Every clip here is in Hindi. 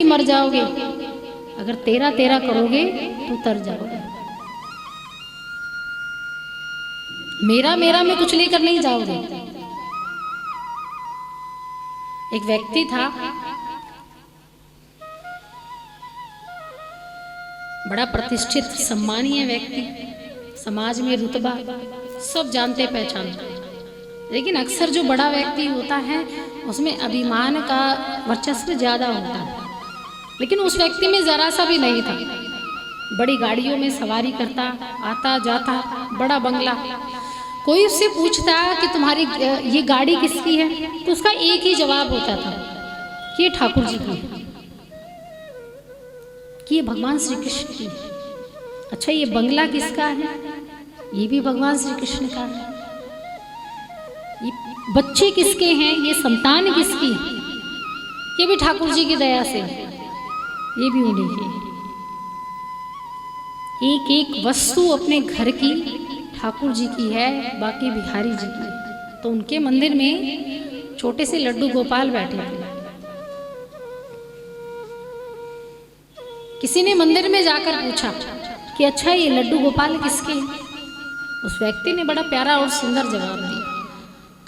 मर जाओगे, अगर तेरा तेरा करोगे तो तर जाओगे। मेरा मेरा में कुछ लेकर नहीं जाओगे। एक व्यक्ति था, बड़ा प्रतिष्ठित सम्मानीय व्यक्ति, समाज में रुतबा सब जानते पहचानते, लेकिन अक्सर जो बड़ा व्यक्ति होता है उसमें अभिमान का वर्चस्व ज्यादा होता है। लेकिन उस व्यक्ति में जरा सा भी नहीं था। बड़ी गाड़ियों में सवारी करता, आता जाता, बड़ा बंगला। कोई उससे पूछता कि तुम्हारी ये गाड़ी किसकी है, तो उसका एक ही जवाब होता था कि ये ठाकुर जी की है, कि ये भगवान श्री कृष्ण की है। अच्छा, ये बंगला किसका है? ये भी भगवान श्री कृष्ण का है। ये बच्चे किसके हैं? ये संतान किसकी है? ये भी ठाकुर जी की दया से, ये भी उन्हीं की है। एक एक वस्तु अपने घर की ठाकुर जी की है, बाकी बिहारी जी की है। तो उनके मंदिर में छोटे से लड्डू गोपाल बैठे थे। किसी ने मंदिर में जाकर पूछा कि अच्छा, ये लड्डू गोपाल किसके हैं? उस व्यक्ति ने बड़ा प्यारा और सुंदर जवाब दिया,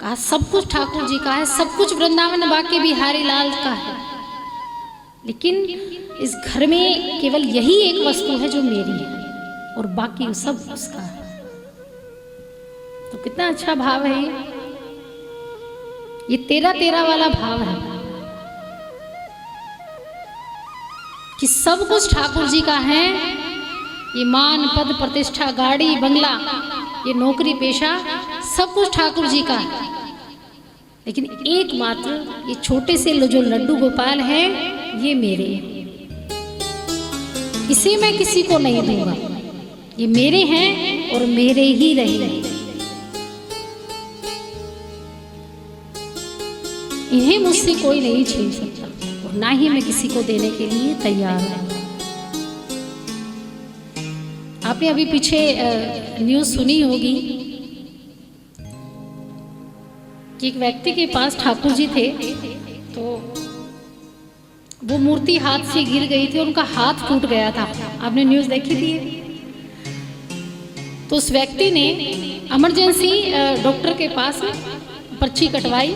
कहा सब कुछ ठाकुर जी का है, सब कुछ वृंदावन बाकी बिहारी लाल का है, लेकिन इस घर में केवल यही एक वस्तु है जो मेरी है और बाकी सब उसका है। तो कितना अच्छा भाव है ये तेरा तेरा वाला भाव है कि सब कुछ ठाकुर जी का है। ये मान, पद, प्रतिष्ठा, गाड़ी, बंगला, ये नौकरी पेशा, सब कुछ ठाकुर जी का है, लेकिन एकमात्र ये छोटे से जो लड्डू गोपाल है ये मेरे हैं। इसे मैं किसी को नहीं दूंगा, ये मेरे हैं और मेरे ही रहेंगे। इन्हें मुझसे कोई नहीं छीन सकता और ना ही मैं किसी को देने के लिए तैयार हूं। आपने अभी पीछे न्यूज़ सुनी होगी कि एक व्यक्ति के पास ठाकुर जी थे, तो वो मूर्ति हाथ से गिर गई थी, उनका हाथ टूट गया था। आपने न्यूज़ देखी थी? तो उस व्यक्ति ने इमरजेंसी डॉक्टर के पास पर्ची कटवाई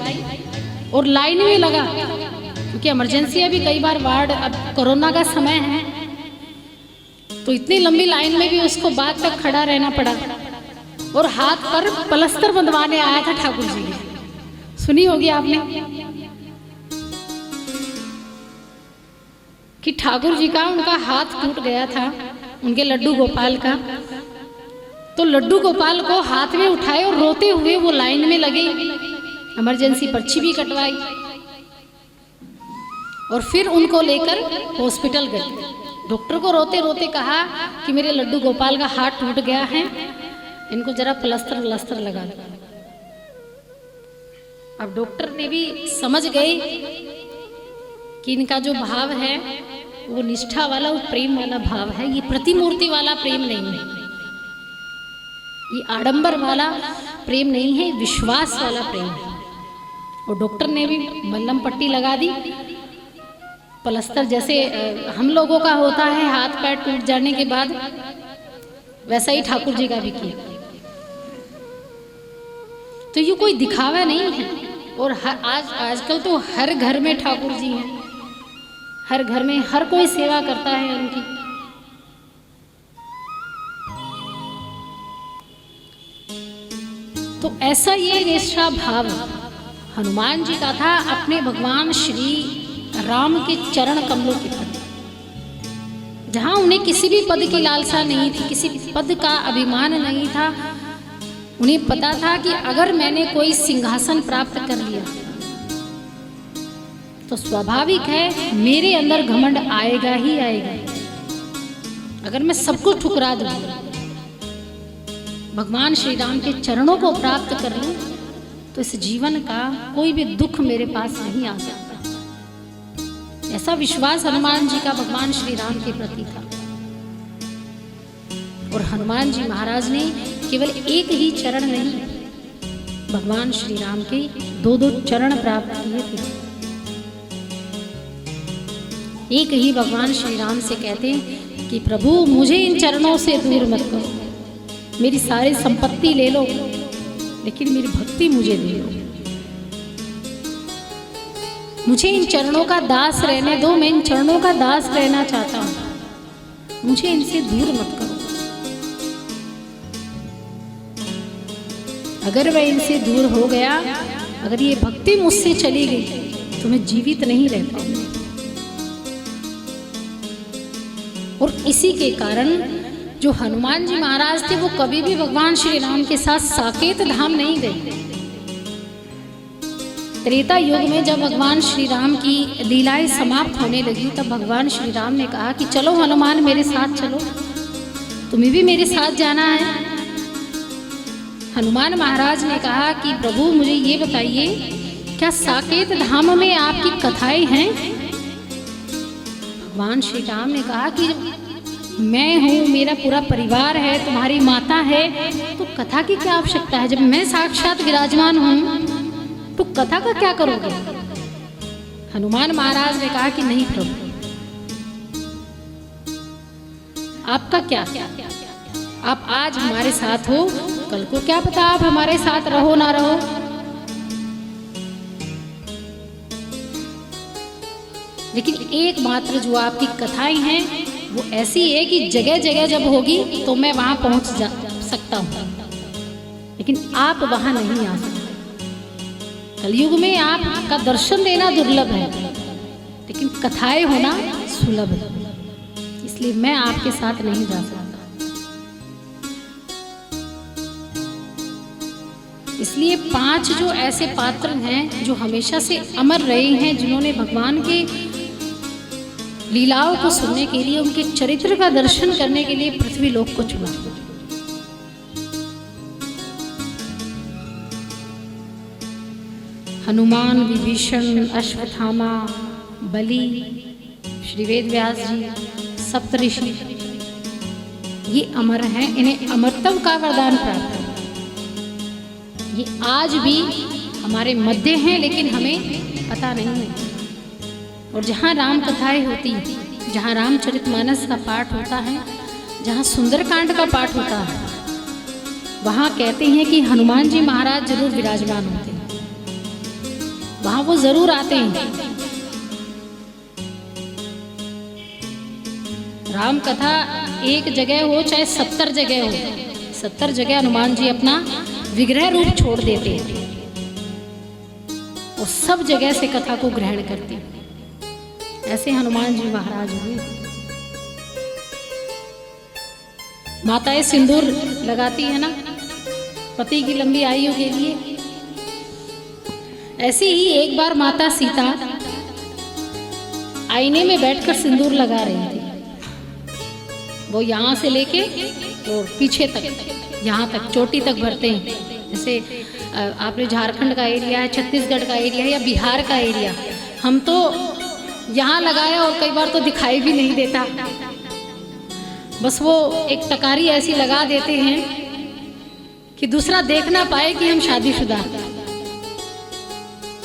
और लाइन में लगा, क्योंकि इमरजेंसी अभी कई बार वार्ड, अब कोरोना का समय है तो इतनी लंबी लाइन में भी उसको बाद तक खड़ा रहना पड़ा और हाथ पर प्लास्टर बंधवाने आया था ठाकुर जी ने। सुनी होगी आपने कि ठाकुर जी का उनका हाथ टूट गया था, उनके लड्डू गोपाल का। तो लड्डू गोपाल को हाथ में उठाए और रोते हुए वो लाइन में लगे, इमरजेंसी पर्ची भी कटवाई और फिर उनको लेकर हॉस्पिटल गए। डॉक्टर को रोते रोते कहा कि मेरे लड्डू गोपाल का हाथ टूट गया है, इनको जरा प्लास्टर लगा दो। अब डॉक्टर ने भी समझ गए कि इनका जो भाव है वो निष्ठा वाला, वो प्रेम वाला भाव है, ये प्रतिमूर्ति वाला प्रेम नहीं है, ये आडंबर वाला प्रेम नहीं है, विश्वास वाला प्रेम है। और डॉक्टर ने भी मल्लम पट्टी लगा दी, प्लास्टर जैसे हम लोगों का होता है हाथ पैर टूट जाने के बाद, वैसा ही ठाकुर जी का भी किया। तो ये कोई दिखावा नहीं है। और आजकल तो हर घर में ठाकुर जी हैं, हर घर में हर कोई सेवा करता है उनकी। तो ऐसा ये निष्ठा भाव हनुमान जी का था अपने भगवान श्री राम के चरण कमलों के प्रति, जहां उन्हें किसी भी पद की लालसा नहीं थी, किसी पद का अभिमान नहीं था। उन्हें पता था कि अगर मैंने कोई सिंहासन प्राप्त कर लिया तो स्वाभाविक है मेरे अंदर घमंड आएगा ही आएगा। अगर मैं सब कुछ ठुकरा दूं, भगवान श्री राम के चरणों को प्राप्त कर लूं, तो इस जीवन का कोई भी दुख मेरे पास नहीं आ सकता। ऐसा विश्वास हनुमान जी का भगवान श्री राम के प्रति था। और हनुमान जी महाराज ने केवल एक ही चरण नहीं, भगवान श्री राम के दो चरण प्राप्त किए थे। एक ही भगवान श्री राम से कहते हैं कि प्रभु मुझे इन चरणों से दूर मत करो, मेरी सारी संपत्ति ले लो लेकिन मेरी भक्ति मुझे दे दो, मुझे इन चरणों का दास रहने दो, मैं इन चरणों का दास रहना चाहता हूँ, मुझे इनसे दूर मत करो। अगर मैं इनसे दूर हो गया, अगर ये भक्ति मुझसे चली गई तो मैं जीवित नहीं रह पाऊंगा। और इसी के कारण जो हनुमान जी महाराज थे वो कभी भी भगवान श्री राम के साथ साकेत धाम नहीं गए। त्रेता युग में जब भगवान श्री राम की लीलाएं समाप्त होने लगी तब भगवान श्री राम ने कहा कि चलो हनुमान मेरे साथ चलो, तुम्हें भी मेरे साथ जाना है। हनुमान महाराज ने कहा कि प्रभु मुझे ये बताइए, क्या साकेत धाम में आपकी कथाएं हैं? भगवान श्री राम ने कहा कि मैं हूँ, मेरा पूरा परिवार है, तुम्हारी माता है, तो कथा की क्या आवश्यकता है? जब मैं साक्षात विराजमान हूँ तो कथा का क्या करोगे? हनुमान महाराज ने कहा कि नहीं प्रभु, आपका क्या, आप आज हमारे साथ हो, कल को क्या पता आप हमारे साथ रहो ना रहो। लेकिन एकमात्र जो आपकी कथाएं हैं वो ऐसी है कि जगह जगह जब होगी तो मैं वहां पहुंच सकता हूं, लेकिन आप वहां नहीं आ सकते। कलयुग में आपका दर्शन देना दुर्लभ है, लेकिन कथाएं होना सुलभ है, इसलिए मैं आपके साथ नहीं जा सकता। इसलिए 5 जो ऐसे पात्र हैं जो हमेशा से अमर रहे हैं, जिन्होंने भगवान के लीलाओं को सुनने के लिए, उनके चरित्र का दर्शन करने के लिए पृथ्वी लोक को चुना। हनुमान, विभीषण, अश्वत्थामा, बलि, श्री वेद व्यास जी, सप्तऋषि, ये अमर हैं, इन्हें अमरत्व का वरदान प्राप्त है। ये आज भी हमारे मध्य हैं, लेकिन हमें पता नहीं है। और जहाँ राम कथाएं होती हैं, जहाँ रामचरितमानस का पाठ होता है, जहाँ सुंदरकांड का पाठ होता है, वहाँ कहते हैं कि हनुमान जी महाराज जरूर विराजमान होते हैं, वहाँ वो जरूर आते हैं। राम कथा एक जगह हो चाहे 70 जगह हो, 70 जगह हनुमान जी अपना विग्रह रूप छोड़ देते हैं और सब जगह से कथा को ग्रहण करते हैं। ऐसे हनुमान जी महाराज हुए। माताएं सिंदूर लगाती है ना पति की लंबी आयु के लिए, ऐसे ही एक बार माता सीता आईने में बैठकर सिंदूर लगा रही थी। वो यहाँ से लेके और पीछे तक, यहाँ तक चोटी तक भरते हैं। जैसे आपने झारखंड का एरिया है, छत्तीसगढ़ का एरिया है या बिहार का एरिया, हम तो यहाँ लगाया और कई बार तो दिखाई भी नहीं देता, बस वो एक टकारी ऐसी लगा देते हैं कि दूसरा देख ना पाए कि हम शादीशुदा।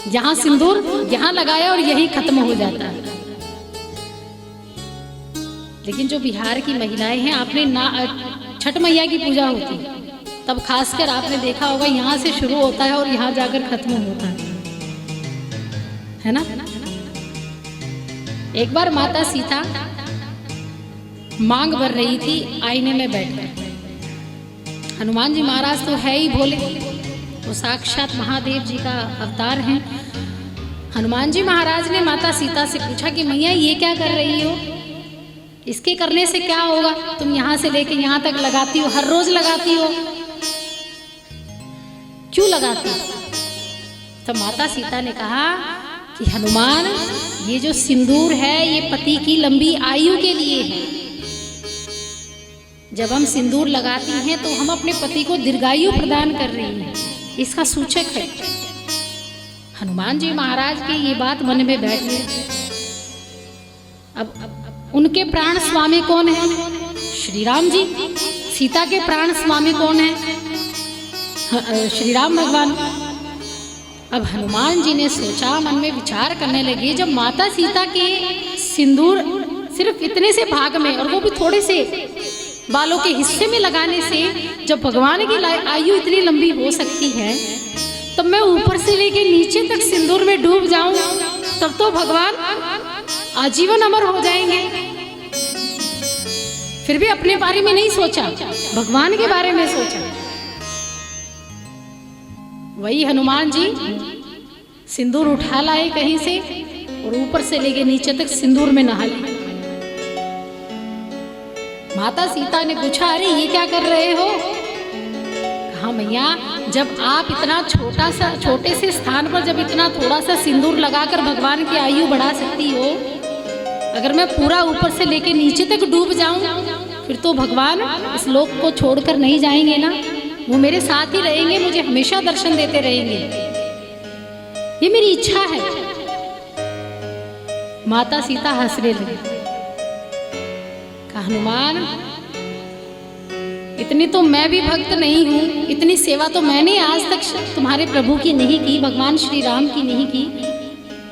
जहाँ सिंदूर यहाँ लगाया और यही खत्म हो जाता है। लेकिन जो बिहार की महिलाएं हैं, आपने छठ मैया की पूजा होती है तब खासकर आपने देखा होगा, यहाँ से शुरू होता है और यहाँ जाकर खत्म होता है ना। एक बार माता सीता मांग भर रही थी आईने में बैठकर। हनुमान जी महाराज तो है ही भोले, वो साक्षात महादेव जी का अवतार हैं। हनुमान जी महाराज ने माता सीता से पूछा कि मैया ये क्या कर रही हो, इसके करने से क्या होगा? तुम यहाँ से लेके यहाँ तक लगाती हो, हर रोज लगाती हो, क्यों लगाती हो? तो माता सीता ने कहा कि हनुमान, ये जो सिंदूर है ये पति की लंबी आयु के लिए है। जब हम सिंदूर लगाती हैं तो हम अपने पति को दीर्घायु प्रदान कर रही हैं, इसका सूचक है। हनुमान जी महाराज की ये बात मन में बैठ गई। अब उनके प्राण स्वामी कौन है? श्री राम जी। सीता के प्राण स्वामी कौन है? श्री राम भगवान। अब हनुमान जी ने सोचा, मन में विचार करने लगे, जब माता सीता के सिंदूर सिर्फ इतने से भाग में, और वो भी थोड़े से बालों के हिस्से में लगाने से जब भगवान की आयु इतनी लंबी हो सकती है, तब मैं ऊपर से लेके नीचे तक सिंदूर में डूब जाऊं, तब तो भगवान आजीवन अमर हो जाएंगे। फिर भी अपने बारे में नहीं सोचा, भगवान के बारे में सोचा। वही हनुमान जी सिंदूर उठा लाए कहीं से और ऊपर से लेके नीचे तक सिंदूर में नहा लिए। माता सीता ने पूछा, अरे ये क्या कर रहे हो? कहा, मैया जब आप इतना छोटे से स्थान पर जब इतना थोड़ा सा सिंदूर लगाकर भगवान की आयु बढ़ा सकती हो, अगर मैं पूरा ऊपर से लेके नीचे तक डूब जाऊं, फिर तो भगवान इस लोक को छोड़कर नहीं जाएंगे ना, वो मेरे साथ ही रहेंगे, मुझे हमेशा दर्शन देते रहेंगे, ये मेरी इच्छा है। माता सीता हंसने लगी। कहा, हनुमान इतनी तो मैं भी भक्त नहीं हूं, इतनी सेवा तो मैंने आज तक तुम्हारे प्रभु की नहीं की, भगवान श्री राम की नहीं की,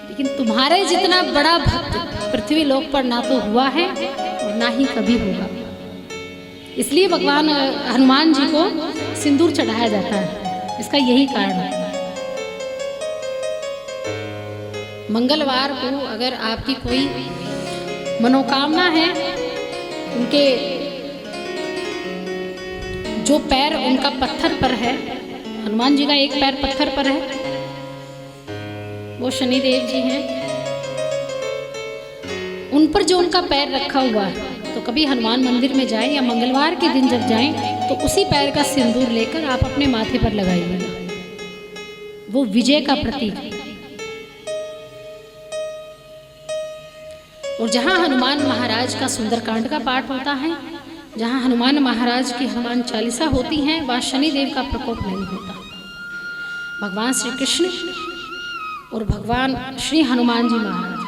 लेकिन तुम्हारे जितना बड़ा भक्त पृथ्वी लोक पर ना तो हुआ है और ना ही कभी होगा। इसलिए भगवान हनुमान जी को सिंदूर चढ़ाया जाता है, इसका यही कारण है। मंगलवार को अगर आपकी कोई मनोकामना है, उनके जो पैर उनका पत्थर पर है, हनुमान जी का एक पैर पत्थर पर है, वो शनिदेव जी हैं, उन पर जो उनका पैर रखा हुआ है, तो कभी हनुमान मंदिर में जाएं या मंगलवार के दिन जब जाएं तो उसी पैर का सिंदूर लेकर आप अपने माथे पर लगाइएगा, वो विजय का प्रतीक है। और जहां हनुमान महाराज का सुंदरकांड का पाठ होता है, जहां हनुमान महाराज की हनुमान चालीसा होती है, वहां शनिदेव का प्रकोप नहीं होता। भगवान श्री कृष्ण और भगवान श्री हनुमान जी महाराज,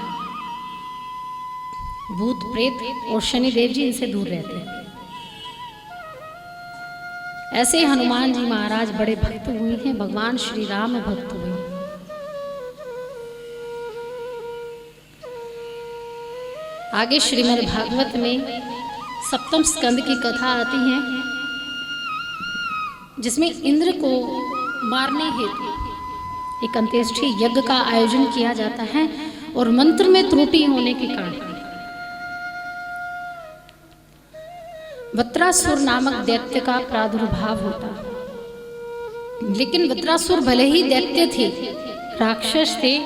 भूत प्रेत और शनिदेव जी इनसे दूर रहते हैं। ऐसे हनुमान जी महाराज बड़े भक्त हुए हैं, भगवान श्री राम भक्त हुए हैं। आगे श्रीमद् भागवत में सप्तम स्कंद की कथा आती है, जिसमें इंद्र को मारने हेतु एक अंत्येष्टि यज्ञ का आयोजन किया जाता है और मंत्र में त्रुटि होने के कारण वत्रासुर नामक दैत्य का प्रादुर्भाव होता। लेकिन वत्रासुर भले ही दैत्य थे, राक्षस थे,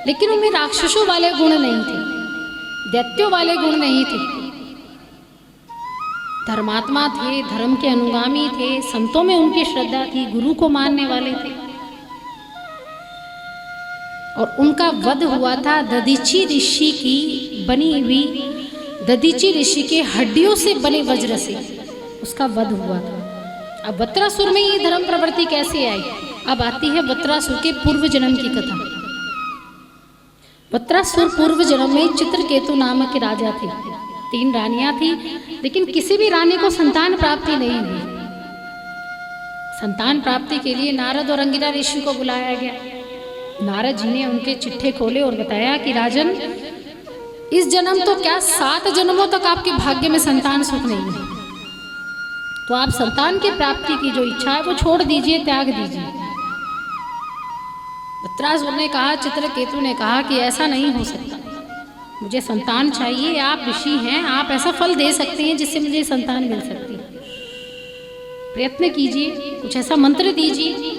लेकिन उनमें राक्षसों वाले गुण नहीं थे, दैत्यों वाले गुण नहीं थे। धर्मात्मा थे, धर्म के अनुगामी थे, संतों में उनकी श्रद्धा थी, गुरु को मानने वाले थे। और उनका वध हुआ था दधीची ऋषि की बनी हुई, दधीची ऋषि के हड्डियों से बने वज्र से उसका वध हुआ था। अब वत्रासुर में ये धर्म प्रवृत्ति कैसे आई? अब आती है वत्रासुर के पूर्व जन्म की कथा। वत्रासुर पूर्व जन्म में चित्रकेतु नामक के राजा थे। 3 रानियां थी, लेकिन किसी भी रानी को संतान प्राप्ति नहीं हुई। संतान प्राप्ति के लिए नारद और अंगिरा ऋषि को बुलाया गया। नारद जी ने उनके चिट्ठे खोले और बताया कि राजन, इस जन्म तो क्या 7 जन्मों तक आपके भाग्य में संतान सुख नहीं है, तो आप संतान की प्राप्ति की जो इच्छा है वो छोड़ दीजिए, त्याग दीजिए। वत्रासुर ने कहा, चित्रकेतु ने कहा कि ऐसा नहीं हो सकता, मुझे संतान चाहिए, आप ऋषि हैं, आप ऐसा फल दे सकते हैं जिससे मुझे संतान मिल सकती है, प्रयत्न कीजिए, कुछ ऐसा मंत्र दीजिए।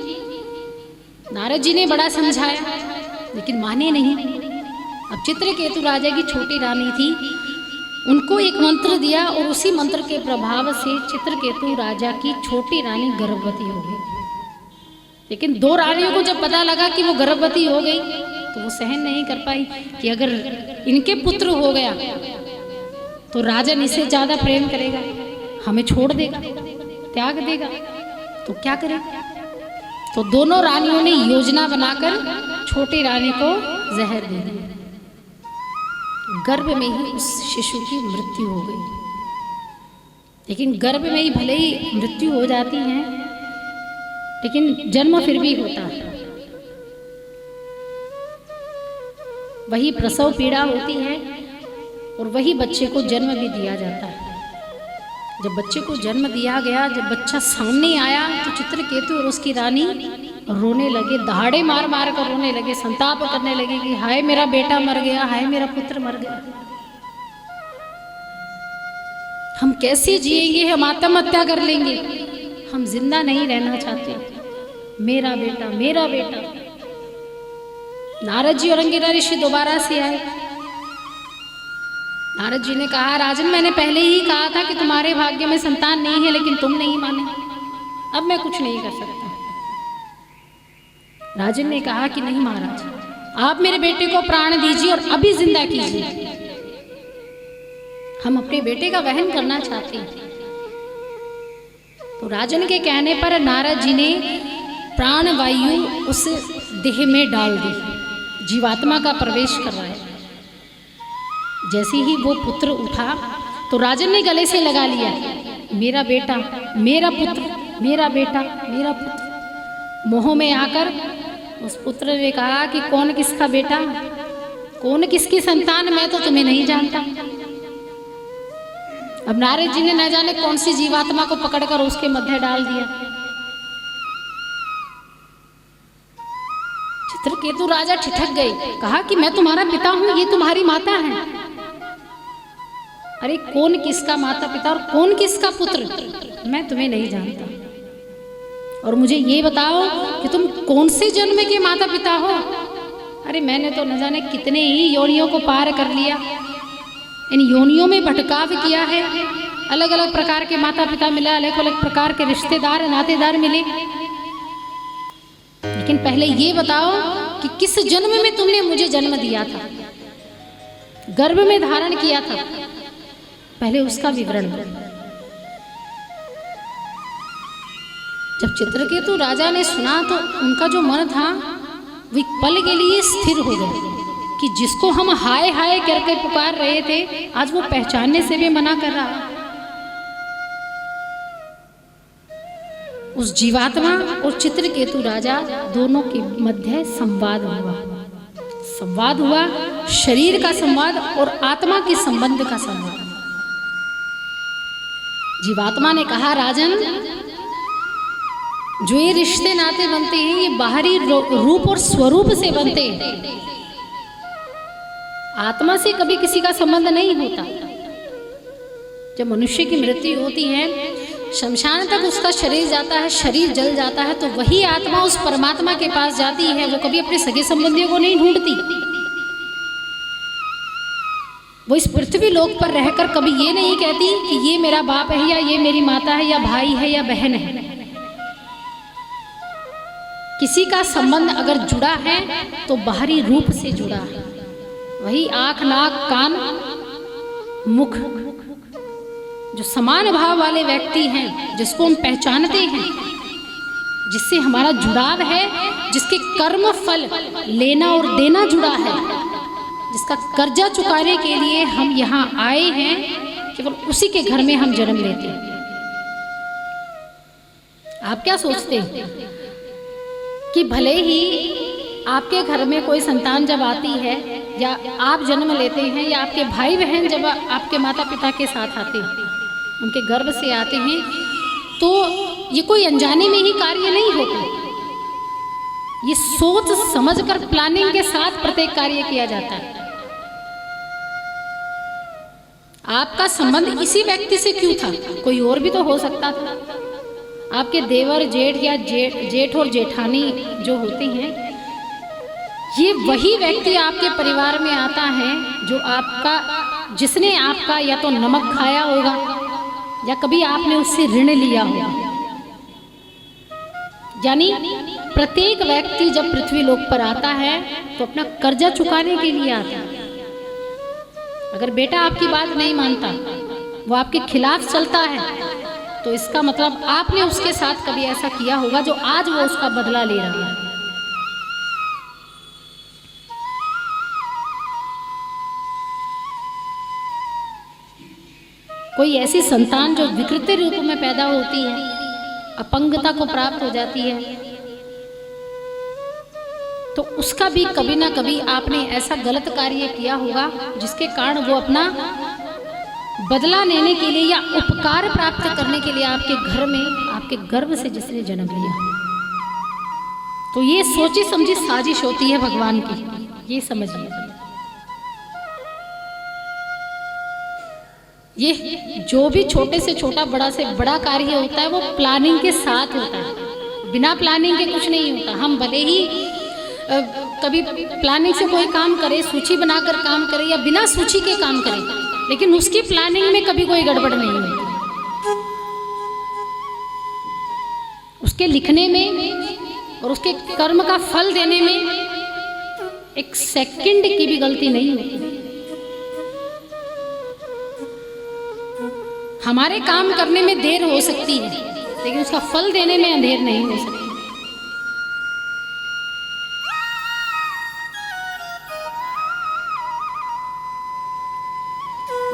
नारद जी ने बड़ा समझाया, लेकिन माने नहीं। अब चित्रकेतु राजा की छोटी रानी थी, उनको एक मंत्र दिया और उसी मंत्र के प्रभाव से चित्रकेतु राजा की छोटी रानी गर्भवती हो गई। लेकिन 2 रानियों को जब पता लगा कि वो गर्भवती हो गई, तो वो सहन नहीं कर पाई कि अगर इनके पुत्र हो गया तो राजन इसे ज्यादा प्रेम करेगा, हमें छोड़ देगा, त्याग देगा, तो क्या करें। तो दोनों रानियों ने योजना बनाकर छोटी रानी को जहर दे दिया। गर्भ में ही उस शिशु की मृत्यु हो गई। लेकिन गर्भ में ही भले ही मृत्यु हो जाती है, लेकिन जन्म फिर भी होता है। वही प्रसव पीड़ा होती है और वही बच्चे को जन्म भी दिया जाता है। जब बच्चे को जन्म दिया गया, जब बच्चा सामने आया तो चित्रकेतु और उसकी रानी रोने लगे, दहाड़े मार मार कर रोने लगे, संताप करने लगे कि हाय मेरा बेटा मर गया, हाय मेरा पुत्र मर गया, हम कैसे जिएंगे, हम आत्महत्या कर लेंगे, हम जिंदा नहीं रहना चाहते, मेरा बेटा मेरा बेटा। नारद जी और अंगिरा ऋषि दोबारा से आए। नारद जी ने कहा, राजन मैंने पहले ही कहा था कि तुम्हारे भाग्य में संतान नहीं है, लेकिन तुम नहीं माने, अब मैं कुछ नहीं कर सकता। राजन ने कहा कि नहीं महाराज, आप मेरे बेटे को प्राण दीजिए और अभी जिंदा कीजिए, हम अपने बेटे का वहन करना चाहते हैं। तो राजन के कहने पर नारद जी ने प्राण वायु उस देह में डाल दी, जीवात्मा का प्रवेश करवाया। जैसे ही वो पुत्र उठा तो राजन ने गले से लगा लिया, मेरा बेटा मेरा पुत्र, मेरा बेटा मेरा पुत्र। मोह में आकर उस पुत्र ने कहा कि कौन किसका बेटा, कौन किसकी संतान, मैं तो तुम्हें नहीं जानता। अब नारद जी ने न जाने कौन सी जीवात्मा को पकड़कर उसके मध्य डाल दिया। चित्रकेतु राजा ठिठक गए, कहा कि मैं तुम्हारा पिता हूं, ये तुम्हारी माता है। अरे कौन किसका माता पिता और कौन किसका पुत्र, मैं तुम्हें नहीं जानता, और मुझे ये बताओ कि तुम कौन से जन्म के माता पिता हो। अरे मैंने तो न जाने कितने ही योनियों को पार कर लिया, इन योनियों में भटकाव किया है, अलग अलग प्रकार के माता पिता मिला, अलग अलग प्रकार के रिश्तेदार नातेदार मिले, लेकिन पहले ये बताओ कि किस जन्म में तुमने मुझे जन्म दिया था, गर्भ में धारण किया था, पहले उसका विवरण दो। जब चित्रकेतु राजा ने सुना तो उनका जो मन था वो पल के लिए स्थिर हो गया कि जिसको हम हाय हाय करके पुकार रहे थे, आज वो पहचानने से भी मना कर रहा। उस जीवात्मा और चित्रकेतु राजा दोनों के मध्य संवाद हुआ। संवाद हुआ, शरीर का संवाद और आत्मा के संबंध का संवाद। जीवात्मा ने कहा, राजन जो ये रिश्ते नाते बनते हैं ये बाहरी रूप और स्वरूप से बनते हैं, आत्मा से कभी किसी का संबंध नहीं होता। जब मनुष्य की मृत्यु होती है, शमशान तक उसका शरीर जाता है, शरीर जल जाता है, तो वही आत्मा उस परमात्मा के पास जाती है, वो कभी अपने सगे संबंधियों को नहीं ढूंढती। वो इस पृथ्वी लोक पर रहकर कभी ये नहीं कहती कि ये मेरा बाप है, या ये मेरी माता है, या भाई है, या बहन है। किसी का संबंध अगर जुड़ा है तो बाहरी रूप से जुड़ा है, वही आंख नाक कान मुख, जो समान भाव वाले व्यक्ति हैं, जिसको हम पहचानते हैं, जिससे हमारा जुड़ाव है, जिसके कर्म फल लेना और देना जुड़ा है, जिसका कर्जा चुकाने के लिए हम यहाँ आए हैं, केवल उसी के घर में हम जन्म लेते हैं। आप क्या सोचते हैं कि भले ही आपके घर में कोई संतान जब आती है, या आप जन्म लेते हैं, या आपके भाई बहन जब आपके माता पिता के साथ आते हैं, उनके गर्भ से आते हैं, तो ये कोई अनजाने में ही कार्य नहीं होता, ये सोच समझकर प्लानिंग के साथ प्रत्येक कार्य किया जाता है। आपका संबंध इसी व्यक्ति से क्यों था, कोई और भी तो हो सकता था। आपके देवर जेठ या जेठ और जेठानी जो होते हैं, ये वही व्यक्ति आपके परिवार में आता है जो आपका, जिसने आपका या तो नमक खाया होगा या कभी आपने उससे ऋण लिया होगा। यानी प्रत्येक व्यक्ति जब पृथ्वी लोक पर आता है तो अपना कर्जा चुकाने के लिए आता है। अगर बेटा आपकी बात नहीं मानता, वो आपके खिलाफ चलता है, तो इसका मतलब आपने उसके साथ कभी ऐसा किया होगा जो आज वो उसका बदला ले रहा है। कोई ऐसी संतान जो विकृत रूप में पैदा होती है, अपंगता को प्राप्त हो जाती है, तो उसका भी कभी ना कभी आपने ऐसा गलत कार्य किया होगा जिसके कारण वो अपना बदला लेने के लिए या उपकार प्राप्त करने के लिए आपके घर में आपके गर्भ से जिसने जन्म लिया। तो ये सोची समझी साजिश होती है भगवान की, ये समझिए। ये जो भी छोटे से छोटा बड़ा से बड़ा कार्य होता है वो प्लानिंग के साथ होता है, बिना प्लानिंग के कुछ नहीं होता। हम भले ही कभी प्लानिंग से कोई काम करे, सूची बनाकर काम करे या बिना सूची के काम करे, लेकिन उसकी प्लानिंग में कभी कोई गड़बड़ नहीं होती। उसके लिखने में और उसके कर्म का फल देने में एक सेकंड की भी गलती नहीं होती। हमारे काम करने में देर हो सकती है, लेकिन उसका फल देने में अंधेर नहीं हो सकती।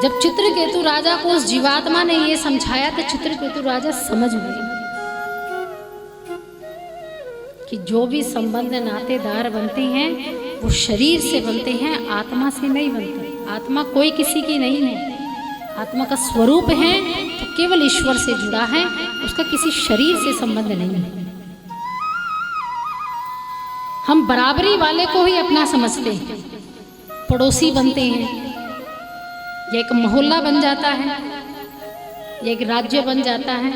जब चित्रकेतु राजा को उस जीवात्मा ने यह समझाया तो चित्रकेतु राजा समझ गए कि जो भी संबंध नातेदार बनते हैं वो शरीर से बनते हैं, आत्मा से नहीं बनते। आत्मा कोई किसी की नहीं है, आत्मा का स्वरूप है तो केवल ईश्वर से जुड़ा है, उसका किसी शरीर से संबंध नहीं है। हम बराबरी वाले को ही अपना समझते हैं, पड़ोसी बनते हैं, या एक मोहल्ला बन जाता है, या एक राज्य बन जाता है,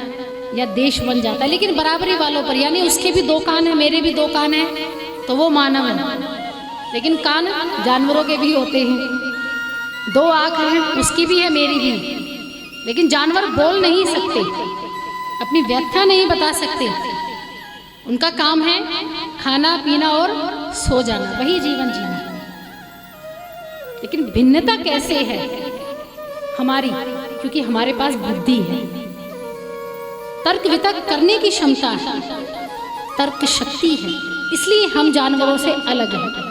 या देश बन जाता है, लेकिन बराबरी वालों पर, यानी उसके भी दो कान है, मेरे भी दो कान है, तो वो मानव है। लेकिन कान जानवरों के भी होते हैं, दो आँख हैं, उसकी भी है, मेरी भी। लेकिन जानवर बोल नहीं सकते, अपनी व्याख्या नहीं बता सकते, उनका काम है खाना पीना और सो जाना, वही जीवन जीना। लेकिन भिन्नता कैसे है हमारी? क्योंकि हमारे पास बुद्धि है, तर्क वितर्क करने की क्षमता है, तर्क शक्ति है, इसलिए हम जानवरों से अलग हैं।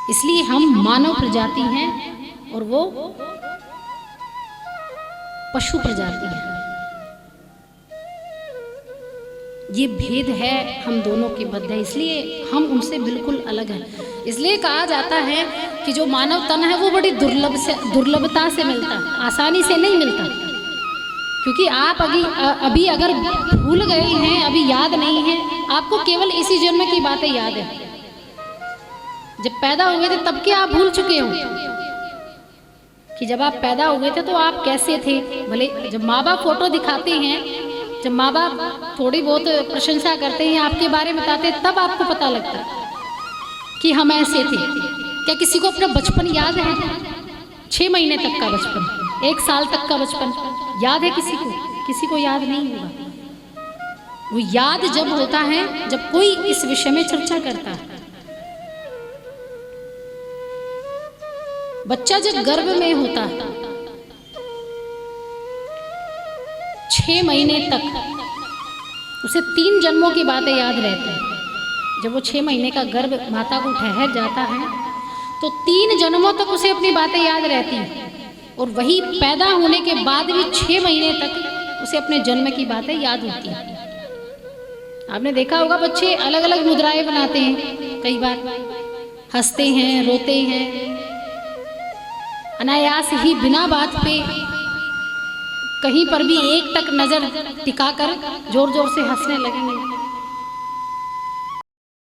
इसलिए हम मानव प्रजाति हैं और वो पशु प्रजाति है। ये भेद है हम दोनों के मध्य, इसलिए हम उनसे बिल्कुल अलग हैं। इसलिए कहा जाता है कि जो मानव तन है वो बड़ी दुर्लभता से मिलता है, आसानी से नहीं मिलता। क्योंकि आप अभी अगर भूल गए हैं, अभी याद नहीं है, आपको केवल इसी जन्म की बातें याद है। जब पैदा हुए थे तब के आप भूल चुके हो कि जब आप पैदा हुए थे तो आप कैसे थे। भले जब माँ बाप फोटो दिखाते हैं, जब माँ बाप थोड़ी बहुत प्रशंसा करते हैं, आपके बारे में बताते हैं, तब आपको पता लगता है कि हम ऐसे थे। क्या किसी को अपना बचपन याद है? 6 महीने तक का बचपन, 1 साल तक का बचपन याद है किसी को? किसी को याद नहीं होगा। वो याद जब होता है जब कोई इस विषय में चर्चा करता है। बच्चा जब गर्भ में होता है 6 महीने तक उसे 3 जन्मों की बातें याद रहती हैं। जब वो 6 महीने का गर्भ माता को ठहर जाता है तो 3 जन्मों तक उसे अपनी बातें याद रहती हैं, और वही पैदा होने के बाद भी 6 महीने तक उसे अपने जन्म की बातें याद होती हैं। आपने देखा होगा बच्चे अलग अलग मुद्राएं बनाते हैं, कई बार हंसते हैं, रोते हैं, अनायास ही बिना बात पे कहीं पर भी एक टक नजर टिकाकर जोर जोर से हंसने लगेंगे।